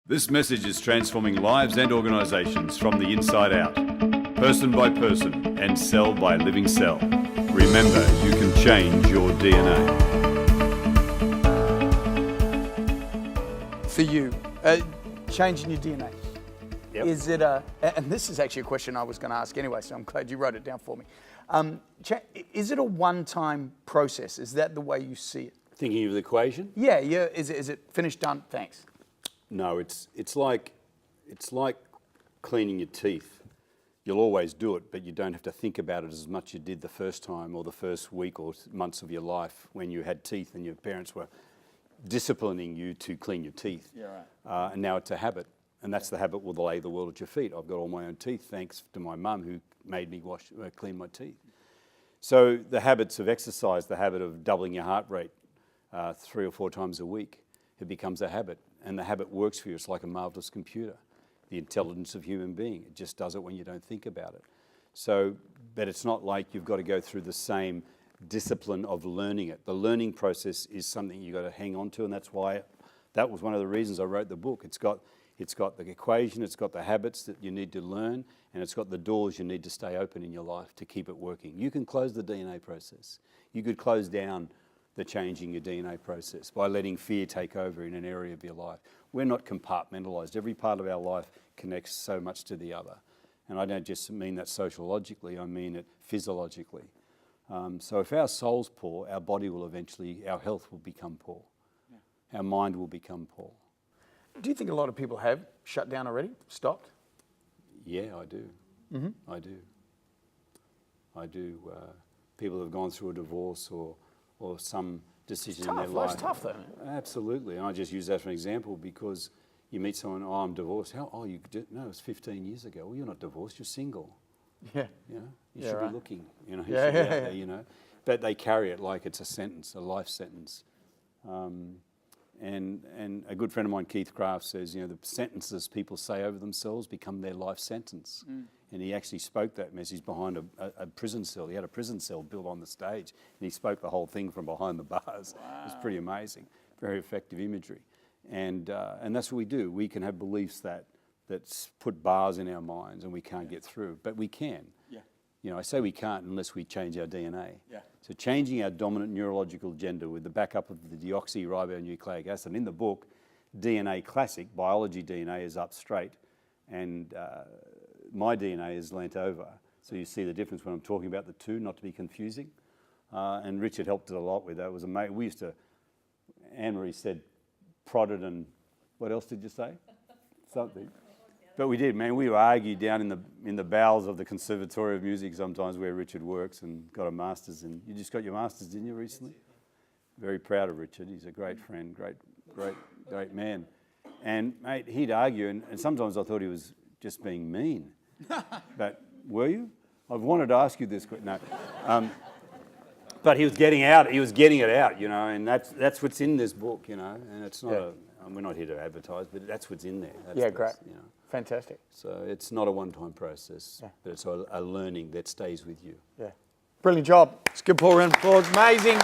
This message is transforming lives and organisations from the inside out, person by person and cell by living cell. Remember, you can change your DNA. For you, changing your DNA. Yep. Is it and this is actually a question I was going to ask anyway, so I'm glad you wrote it down for me. Is it a one-time process? Is that the way you see it? Thinking of the equation? Yeah. Is it finished, done, thanks? No, it's like cleaning your teeth. You'll always do it, but you don't have to think about it as much as you did the first time or the first week or months of your life when you had teeth and your parents were disciplining you to clean your teeth. Yeah, right. And now it's a habit, and that's the habit will lay the world at your feet. I've got all my own teeth thanks to my mum who made me clean my teeth. So the habits of exercise, the habit of doubling your heart rate 3 or 4 times a week, it becomes a habit. And the habit works for you. It's like a marvelous computer, the intelligence of human being. It just does it when you don't think about it. So, but it's not like you've got to go through the same discipline of learning it. The learning process is something you've got to hang on to, and that's why that was one of the reasons I wrote the book. It's got the equation, it's got the habits that you need to learn, and it's got the doors you need to stay open in your life to keep it working. You can close the DNA process. You could close down the changing your DNA process by letting fear take over in an area of your life. We're not compartmentalised. Every part of our life connects so much to the other. And I don't just mean that sociologically, I mean it physiologically. So if our soul's poor, our body will eventually, our health will become poor. Yeah. Our mind will become poor. Do you think a lot of people have shut down already, stopped? Yeah, I do. Mm-hmm. I do. People have gone through a divorce or some decision in their life. Life's tough though. Absolutely, and I just use that for an example because you meet someone, oh, I'm divorced. How? Oh, you did? No, it was 15 years ago. Well, you're not divorced, you're single. Yeah. You know, you should be looking. You know, you yeah, should be out yeah. there, you know. But they carry it like it's a sentence, a life sentence. And a good friend of mine, Keith Craft, says, you know, the sentences people say over themselves become their life sentence. Mm. And he actually spoke that message behind a prison cell. He had a prison cell built on the stage, and he spoke the whole thing from behind the bars. Wow. It was pretty amazing, very effective imagery. And that's what we do. We can have beliefs that put bars in our minds and we can't get through, but we can. Yeah. You know, I say we can't unless we change our DNA. Yeah. So changing our dominant neurological gender with the backup of the deoxyribonucleic acid. In the book, DNA Classic, biology DNA is up straight, and my DNA is leant over. So you see the difference when I'm talking about the two, not to be confusing. And Richard helped it a lot with that. It was amazing. We used to, Anne-Marie said, prodded and, what else did you say? Something. But we did, man. We argued down in the bowels of the Conservatory of Music sometimes where Richard works and got a master's in. You just got your master's, didn't you, recently? Very proud of Richard. He's a great friend, great man. And, mate, he'd argue, and sometimes I thought he was just being mean. But were you? I've wanted to ask you this question. No. But he was getting it out, you know, and that's what's in this book, you know, and it's not we're not here to advertise, but that's what's in there. Great. You know. Fantastic. So it's not a one-time process, but it's a learning that stays with you. Yeah. Brilliant job. Let's give Paul a round of applause. Amazing.